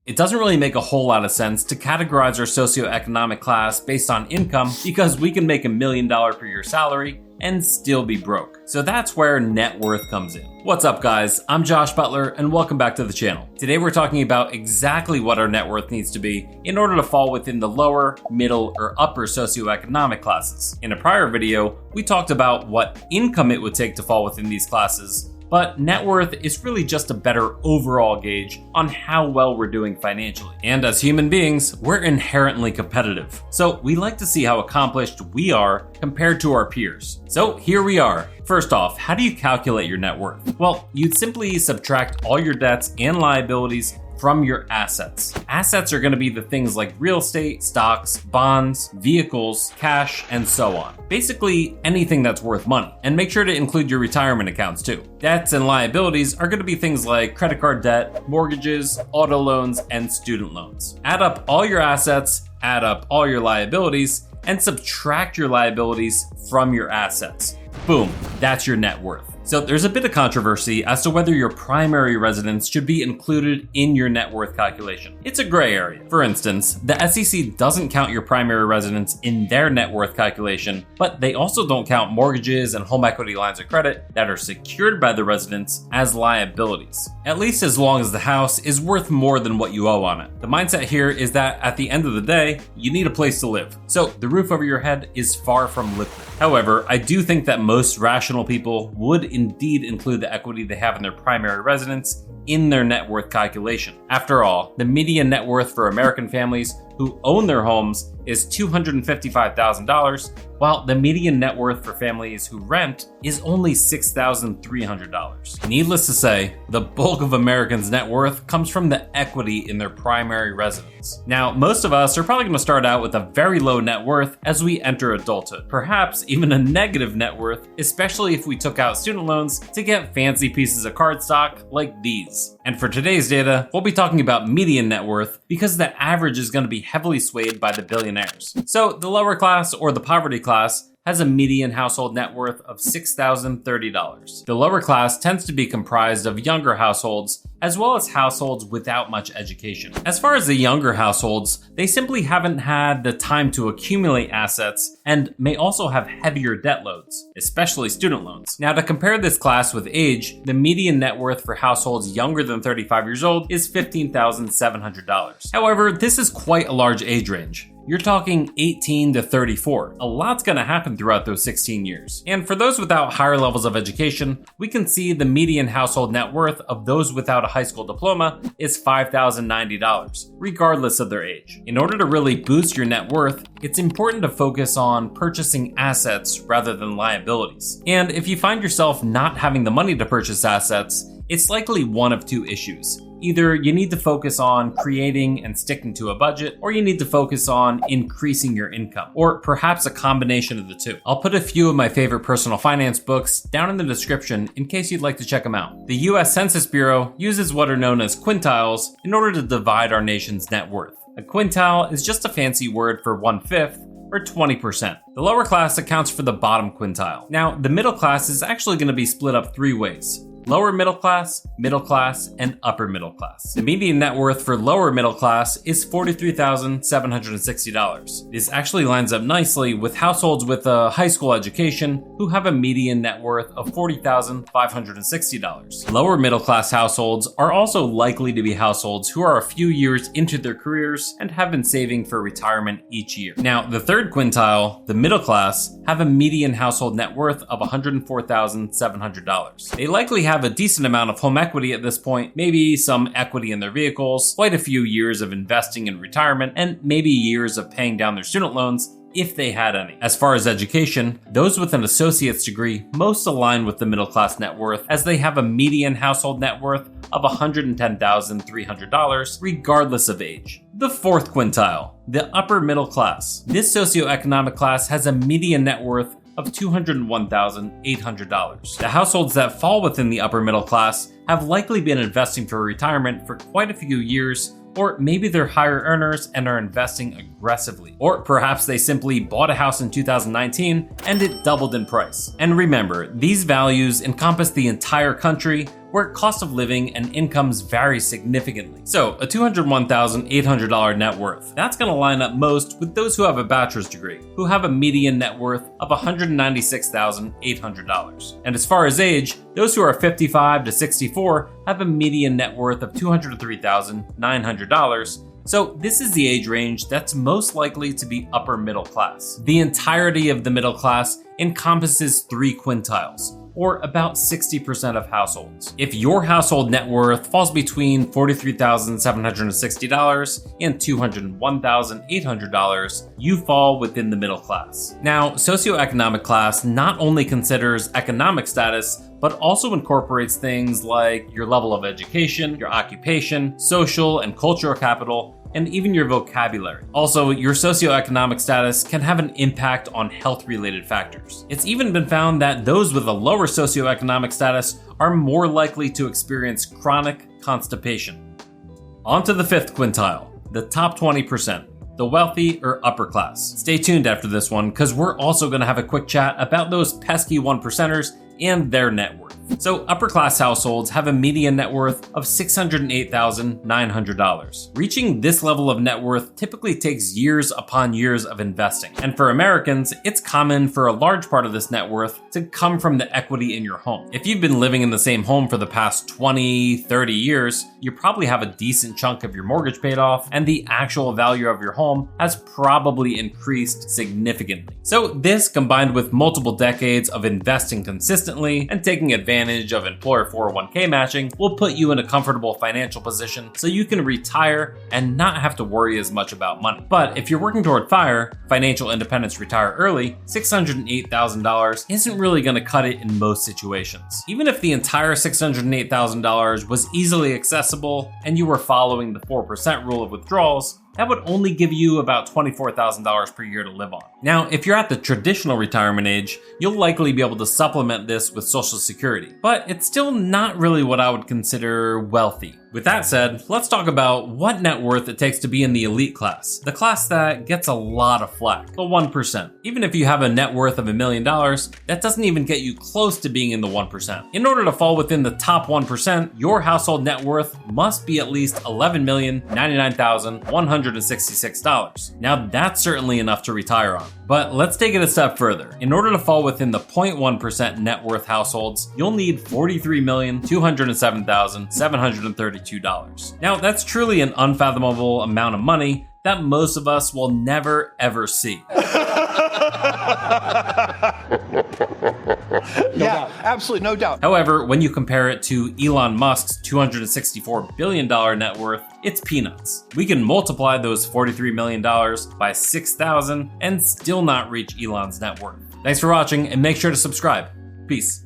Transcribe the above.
It doesn't really make a whole lot of sense to categorize our socioeconomic class based on income because we can make $1 million per year salary and still be broke. So that's where net worth comes in. What's up, guys? I'm Josh Butler and welcome back to the channel. Today we're talking about exactly what our net worth needs to be in order to fall within the lower, middle, or upper socioeconomic classes. In a prior video, we talked about what income it would take to fall within these classes, but net worth is really just a better overall gauge on how well we're doing financially. And as human beings, we're inherently competitive. So we like to see how accomplished we are compared to our peers. So here we are. First off, how do you calculate your net worth? Well, you'd simply subtract all your debts and liabilities from your assets. Assets are going to be the things like real estate, stocks, bonds, vehicles, cash, and so on. Basically, anything that's worth money. And make sure to include your retirement accounts too. Debts and liabilities are going to be things like credit card debt, mortgages, auto loans, and student loans. Add up all your assets, add up all your liabilities, and subtract your liabilities from your assets. Boom, that's your net worth. So there's a bit of controversy as to whether your primary residence should be included in your net worth calculation. It's a gray area. For instance, the SEC doesn't count your primary residence in their net worth calculation, but they also don't count mortgages and home equity lines of credit that are secured by the residence as liabilities, at least as long as the house is worth more than what you owe on it. The mindset here is that at the end of the day, you need a place to live. So the roof over your head is far from liquid. However, I do think that most rational people would indeed include the equity they have in their primary residence in their net worth calculation. After all, the median net worth for American families who own their homes is $255,000, while the median net worth for families who rent is only $6,300. Needless to say, the bulk of Americans' net worth comes from the equity in their primary residence. Now, most of us are probably going to start out with a very low net worth as we enter adulthood, perhaps even a negative net worth, especially if we took out student loans to get fancy pieces of cardstock like these. And for today's data, we'll be talking about median net worth because the average is going to be heavily swayed by the billionaires. So the lower class or the poverty class has a median household net worth of $6,030. The lower class tends to be comprised of younger households as well as households without much education. As far as the younger households, they simply haven't had the time to accumulate assets and may also have heavier debt loads, especially student loans. Now, to compare this class with age, the median net worth for households younger than 35 years old is $15,700. However, this is quite a large age range. You're talking 18 to 34. A lot's gonna happen throughout those 16 years. And for those without higher levels of education, we can see the median household net worth of those without a high school diploma is $5,090, regardless of their age. In order to really boost your net worth, it's important to focus on purchasing assets rather than liabilities. And if you find yourself not having the money to purchase assets, it's likely one of two issues. Either you need to focus on creating and sticking to a budget, or you need to focus on increasing your income, or perhaps a combination of the two. I'll put a few of my favorite personal finance books down in the description in case you'd like to check them out. The US Census Bureau uses what are known as quintiles in order to divide our nation's net worth. A quintile is just a fancy word for 1/5, or 20%. The lower class accounts for the bottom quintile. Now, the middle class is actually going to be split up three ways: lower middle class, and upper middle class. The median net worth for lower middle class is $43,760. This actually lines up nicely with households with a high school education who have a median net worth of $40,560. Lower middle class households are also likely to be households who are a few years into their careers and have been saving for retirement each year. Now, the third quintile, the middle class, have a median household net worth of $104,700. They likely have a decent amount of home equity at this point, maybe some equity in their vehicles, quite a few years of investing in retirement, and maybe years of paying down their student loans if they had any. As far as education, those with an associate's degree most align with the middle class net worth as they have a median household net worth of $110,300 regardless of age. The fourth quintile, the upper middle class. This socioeconomic class has a median net worth of $201,800. The households that fall within the upper middle class have likely been investing for retirement for quite a few years, or maybe they're higher earners and are investing aggressively. Or perhaps they simply bought a house in 2019 and it doubled in price. And remember, these values encompass the entire country where cost of living and incomes vary significantly. So a $201,800 net worth, that's going to line up most with those who have a bachelor's degree, who have a median net worth of $196,800. And as far as age, those who are 55 to 64 have a median net worth of $203,900. So this is the age range that's most likely to be upper middle class. The entirety of the middle class encompasses 3 quintiles, or about 60% of households. If your household net worth falls between $43,760 and $201,800, you fall within the middle class. Now, socioeconomic class not only considers economic status, but also incorporates things like your level of education, your occupation, social and cultural capital, and even your vocabulary. Also, your socioeconomic status can have an impact on health-related factors. It's even been found that those with a lower socioeconomic status are more likely to experience chronic constipation. On to the 5th quintile, the top 20%. The wealthy or upper class. Stay tuned after this one, because we're also going to have a quick chat about those pesky 1%ers and their net worth. So upper class households have a median net worth of $608,900. Reaching this level of net worth typically takes years upon years of investing. And for Americans, it's common for a large part of this net worth to come from the equity in your home. If you've been living in the same home for the past 20, 30 years, you probably have a decent chunk of your mortgage paid off, and the actual value of your home has probably increased significantly. So this, combined with multiple decades of investing consistently and taking advantage of employer 401k matching, will put you in a comfortable financial position so you can retire and not have to worry as much about money. But if you're working toward FIRE, financial independence, retire early, $608,000 isn't really going to cut it in most situations. Even if the entire $608,000 was easily accessible and you were following the 4% rule of withdrawals, that would only give you about $24,000 per year to live on. Now, if you're at the traditional retirement age, you'll likely be able to supplement this with Social Security, but it's still not really what I would consider wealthy. With that said, let's talk about what net worth it takes to be in the elite class, the class that gets a lot of flack, the 1%. Even if you have a net worth of $1 million, that doesn't even get you close to being in the 1%. In order to fall within the top 1%, your household net worth must be at least $11,099,166. Now that's certainly enough to retire on. But let's take it a step further. In order to fall within the 0.1% net worth households, you'll need $43,207,732. Now, that's truly an unfathomable amount of money that most of us will never ever see. Yeah, absolutely, no doubt. However, when you compare it to Elon Musk's $264 billion net worth, it's peanuts. We can multiply those $43 million by 6,000 and still not reach Elon's net worth. Thanks for watching, and make sure to subscribe. Peace.